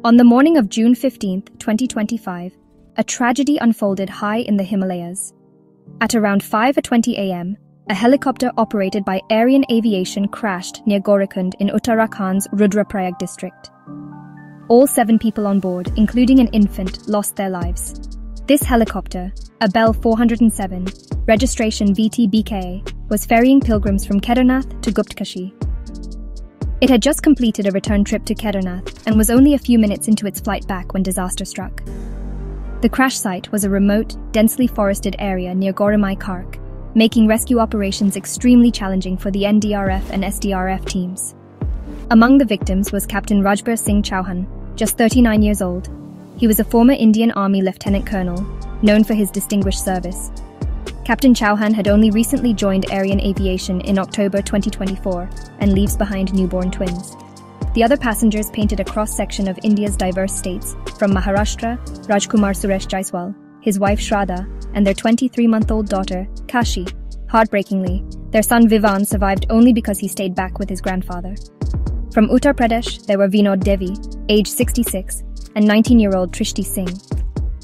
On the morning of June 15, 2025, a tragedy unfolded high in the Himalayas. At around 5:20 a.m., a helicopter operated by aviation crashed near Gaurikund in Uttarakhand's Rudraprayag district. All 7 people on board, including an infant, lost their lives. This helicopter, a Bell 407, registration VTBK, was ferrying pilgrims from Kedarnath to Guptkashi. It had just completed a return trip to Kedarnath and was only a few minutes into its flight back when disaster struck. The crash site was a remote, densely forested area near Gaurikund Kark, making rescue operations extremely challenging for the NDRF and SDRF teams. Among the victims was Captain Rajbir Singh Chauhan, just 39 years old. He was a former Indian Army Lieutenant Colonel, known for his distinguished service. Captain Chauhan had only recently joined aviation in October 2024 and leaves behind newborn twins. The other passengers painted a cross-section of India's diverse states, from Maharashtra, Rajkumar Suresh Jaiswal, his wife Shraddha, and their 23-month-old daughter, Kashi. Heartbreakingly, their son Vivan survived only because he stayed back with his grandfather. From Uttar Pradesh, there were Vinod Devi, age 66, and 19-year-old Trishti Singh.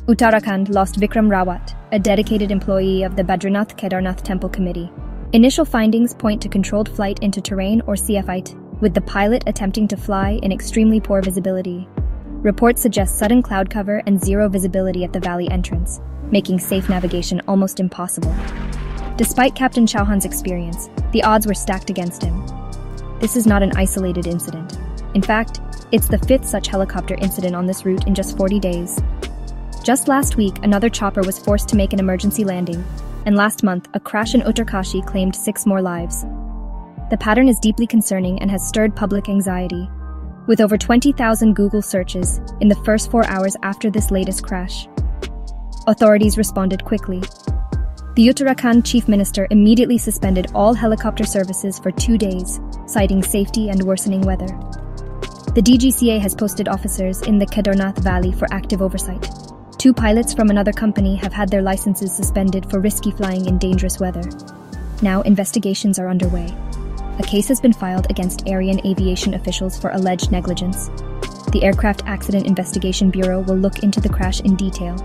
Uttarakhand lost Vikram Rawat, a dedicated employee of the Badrinath Kedarnath Temple Committee. Initial findings point to controlled flight into terrain or CFIT, with the pilot attempting to fly in extremely poor visibility. Reports suggest sudden cloud cover and zero visibility at the valley entrance, making safe navigation almost impossible. Despite Captain Chauhan's experience, the odds were stacked against him. This is not an isolated incident. In fact, it's the 5th such helicopter incident on this route in just 40 days. Just last week, another chopper was forced to make an emergency landing, and last month, a crash in Guptkashi claimed 6 more lives. The pattern is deeply concerning and has stirred public anxiety. With over 20,000 Google searches in the first 4 hours after this latest crash, authorities responded quickly. The Uttarakhand Chief Minister immediately suspended all helicopter services for 2 days, citing safety and worsening weather. The DGCA has posted officers in the Kedarnath Valley for active oversight. 2 pilots from another company have had their licenses suspended for risky flying in dangerous weather. Now investigations are underway. A case has been filed against aviation officials for alleged negligence. The Aircraft Accident Investigation Bureau will look into the crash in detail,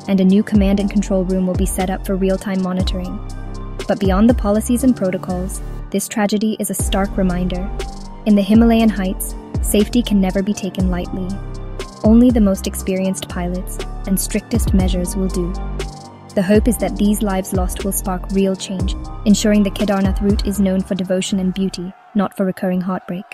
and a new command and control room will be set up for real-time monitoring. But beyond the policies and protocols, this tragedy is a stark reminder. In the Himalayan heights, safety can never be taken lightly. Only the most experienced pilots and strictest measures will do. The hope is that these lives lost will spark real change, ensuring the Kedarnath route is known for devotion and beauty, not for recurring heartbreak.